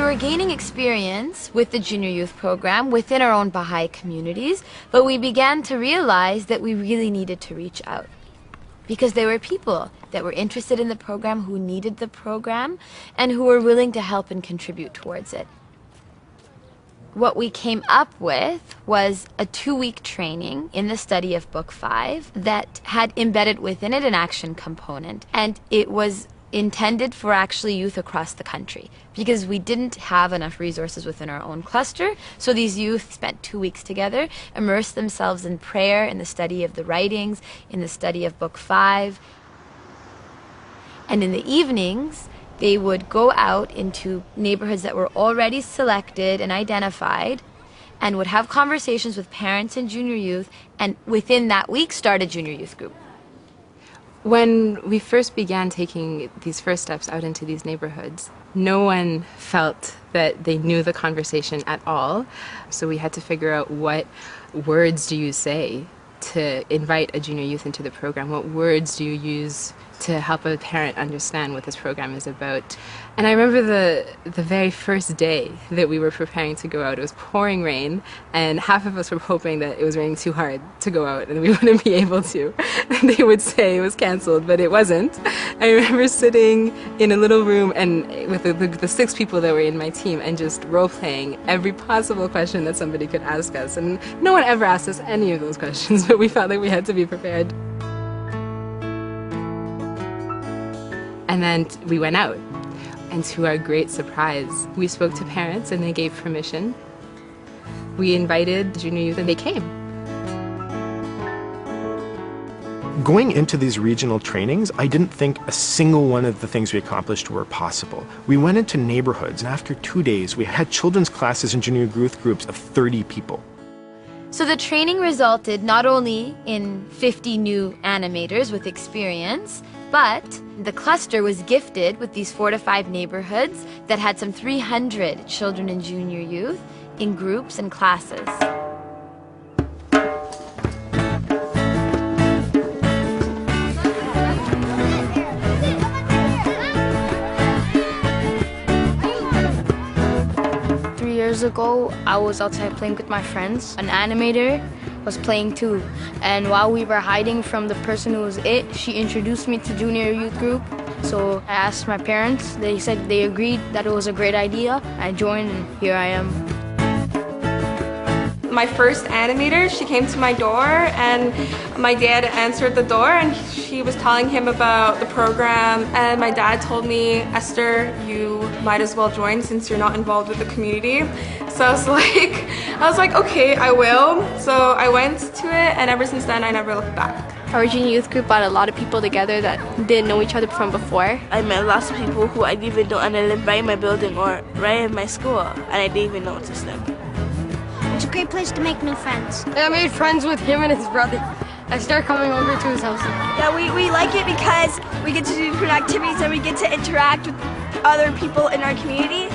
were gaining experience with the junior youth program within our own Baha'i communities, but we began to realize that we really needed to reach out. Because there were people that were interested in the program, who needed the program, and who were willing to help and contribute towards it. What we came up with was a 2-week training in the study of Book 5 that had embedded within it an action component. And it was intended for actually youth across the country because we didn't have enough resources within our own cluster. So these youth spent 2 weeks together, immersed themselves in prayer, in the study of the writings, in the study of Book 5. And in the evenings, they would go out into neighborhoods that were already selected and identified and would have conversations with parents and junior youth, and within that week start a junior youth group. When we first began taking these first steps out into these neighborhoods, no one felt that they knew the conversation at all. So we had to figure out, what words do you say to invite a junior youth into the program? What words do you use to help a parent understand what this program is about? And I remember the very first day that we were preparing to go out, it was pouring rain, and half of us were hoping that it was raining too hard to go out and we wouldn't be able to. And they would say it was canceled, but it wasn't. I remember sitting in a little room and with the 6 people that were in my team and just role-playing every possible question that somebody could ask us. And no one ever asked us any of those questions, but we felt like we had to be prepared. And then we went out, and to our great surprise, we spoke to parents and they gave permission. We invited junior youth and they came. Going into these regional trainings, I didn't think a single one of the things we accomplished were possible. We went into neighborhoods, and after 2 days, we had children's classes and junior youth groups of 30 people. So the training resulted not only in 50 new animators with experience, but the cluster was gifted with these 4 to 5 neighborhoods that had some 300 children and junior youth in groups and classes. Years ago, I was outside playing with my friends. An animator was playing too, and while we were hiding from the person who was it, she introduced me to junior youth group. So I asked my parents, they said they agreed that it was a great idea. I joined and here I am. My first animator, she came to my door and my dad answered the door and she was telling him about the program, and my dad told me, Esther, you might as well join since you're not involved with the community. So I was like, okay, I will. So I went to it, and ever since then I never looked back. Our junior youth group brought a lot of people together that didn't know each other from before. I met lots of people who I didn't even know, and I lived right in my building or right in my school, and I didn't even notice them. It's a great place to make new friends. I made friends with him and his brother. I started coming over to his house. Yeah, we like it because we get to do different activities and we get to interact with other people in our community.